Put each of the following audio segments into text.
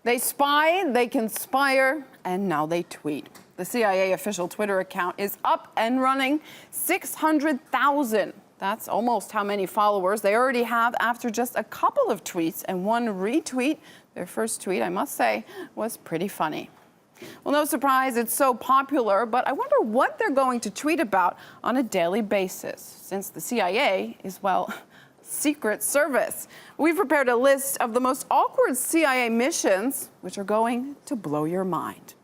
They spy, they conspire, and now they tweet. The CIA official Twitter account is up and running. 600,000. That's almost how many followers they already have after just a couple of tweets and one retweet. Their first tweet, I must say, was pretty funny. Well, no surprise, it's so popular, but I wonder what they're going to tweet about on a daily basis, since the CIA is, well, Secret Service. We've prepared a list of the most awkward CIA missions, which are going to blow your mind.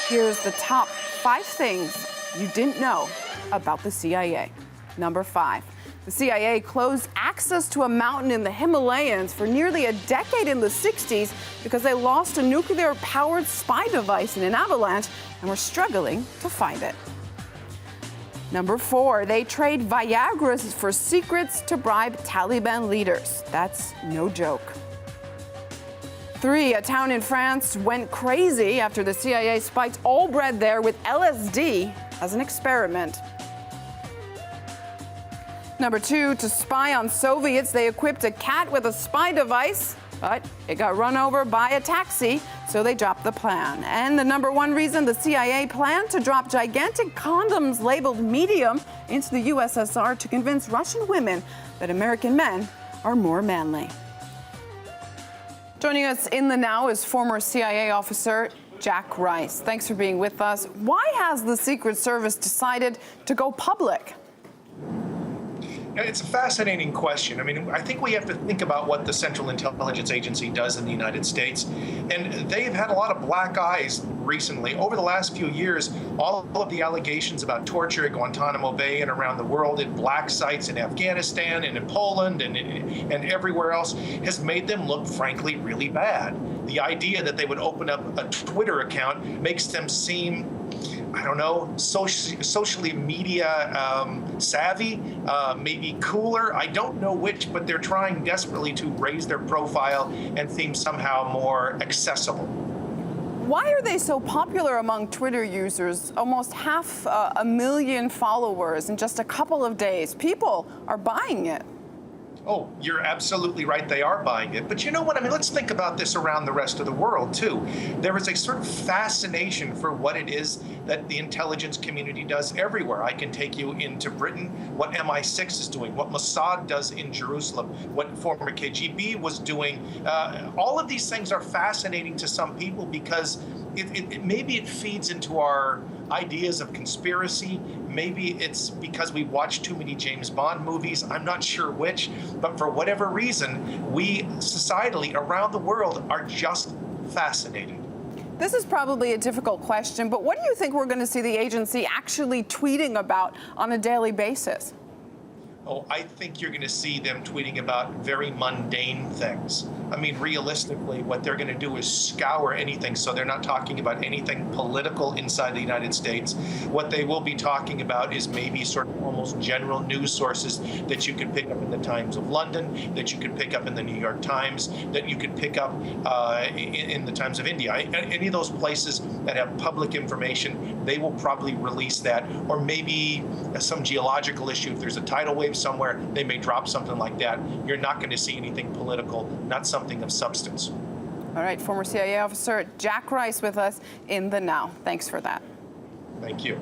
Here's the top 5 things you didn't know about the CIA. Number 5, the CIA closed access to a mountain in the Himalayas for nearly a decade in the 60s because they lost a nuclear-powered spy device in an avalanche and were struggling to find it. Number 4, they trade Viagra for secrets to bribe Taliban leaders. That's no joke. 3, a town in France went crazy after the CIA spiked all bread there with LSD as an experiment. Number 2, to spy on Soviets, they equipped a cat with a spy device, but it got run over by a taxi, so they dropped the plan. And the number 1 reason the CIA planned to drop gigantic condoms labeled medium into the USSR to convince Russian women that American men are more manly. Joining us in the now is former CIA officer Jack Rice. Thanks for being with us. Why has the Secret Service decided to go public? It's a fascinating question. I mean, I think we have to think about what the Central Intelligence Agency does in the United States. And they've had a lot of black eyes recently. Over the last few years, all of the allegations about torture at Guantanamo Bay and around the world in black sites in Afghanistan and in Poland and everywhere else has made them look, frankly, really bad. The idea that they would open up a Twitter account makes them seem, I don't know, socially media savvy, maybe cooler. I don't know which, but they're trying desperately to raise their profile and seem somehow more accessible. Why are they so popular among Twitter users? Almost 500,000 followers in just a couple of days. People are buying it. Oh, you're absolutely right. They are buying it. But you know what? I mean, let's think about this around the rest of the world, too. There is a sort of fascination for what it is that the intelligence community does everywhere. I can take you into Britain, what MI6 is doing, what Mossad does in Jerusalem, what former KGB was doing. All of these things are fascinating to some people because maybe it feeds into our ideas of conspiracy. Maybe it's because we watch too many James Bond movies. I'm not sure which, but for whatever reason, we societally around the world are just fascinated. This is probably a difficult question, but what do you think we're going to see the agency actually tweeting about on a daily basis? Oh, I think you're going to see them tweeting about very mundane things. I mean, realistically, what they're going to do is scour anything. So they're not talking about anything political inside the United States. What they will be talking about is maybe sort of almost general news sources that you could pick up in the Times of London, that you could pick up in the New York Times, that you could pick up in the Times of India. Any of those places that have public information, they will probably release that. Or maybe some geological issue, if there's a tidal wave somewhere, they may drop something like that. You're not going to see anything political, not something of substance. All right, former CIA officer Jack Rice with us in the Now. Thanks for that. Thank you.